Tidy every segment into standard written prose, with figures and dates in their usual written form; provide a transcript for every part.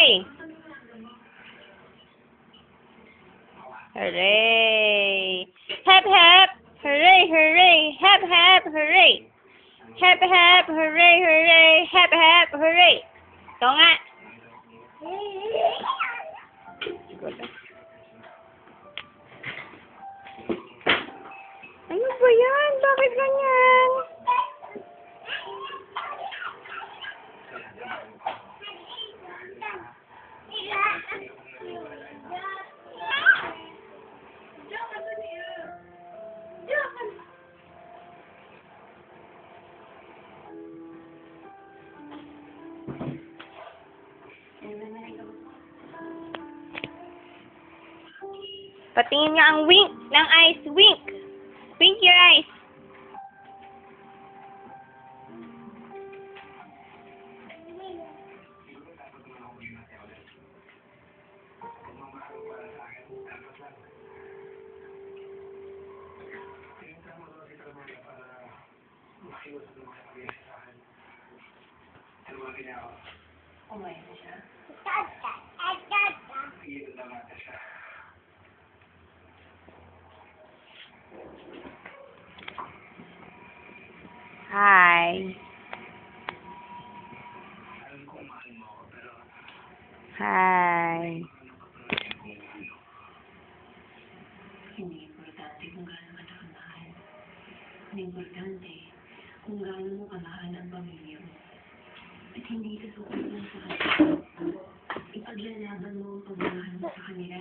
hooray! Hooray! Hep, hep! Hooray, hooray! Hep, hep, hooray! Hep, hep, hooray, hooray! Hep, hep, hooray! Ito nga. Ano ba yan? Bakit ganyan? Patingin nga ang wink ng eyes. Wink! Wink your eyes. Kumain na siya. Hi. Hi. Hindi importante kung gaano ka nakamahal. Ang importante kung gaano mo kamahal ang pamilya mo. At hindi ka sukat lang sa kanila. Ipaglalaban mo ang pagmamahal mo sa kanila.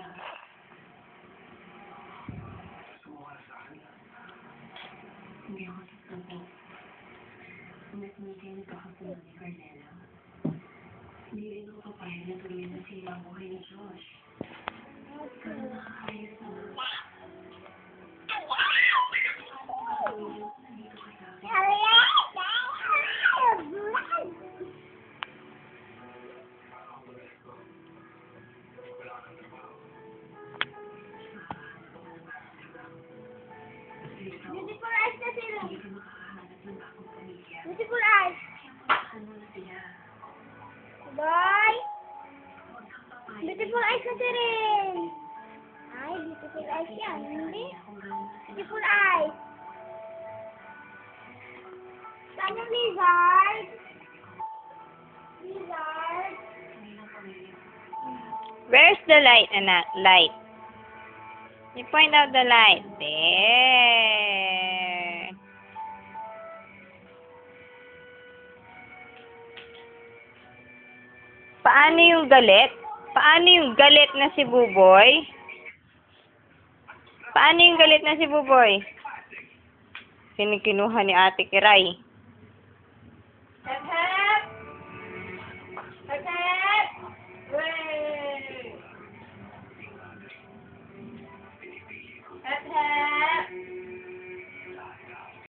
Hindi ako saktan po. Umat mo kayo nagkakapunan ni Carnela. Hindi rin ako papayag na tuloy na sila ang buhay ni Josh. Pero nakakayos naman. Nandito ka sa akin. Beautiful eyes na sila. Hindi ka makakahanap ng bagong pamilya. Beautiful eyes. Pagkakan mo na sila. Bye. Huwag kang papayag. Beautiful eyes na si Rin. Ay, beautiful eyes yan. Hindi. Kung gaano na sila. Beautiful eyes. Saan yung lizard? Lizard. Hindi na pamilya. Where's the light, anak? Light. You point out the light. There. Paano yung galit? Paano yung galit na si Buboy? Paano yung galit na si Buboy? Sino kinuha ni Ate Kiray? Hep, hep.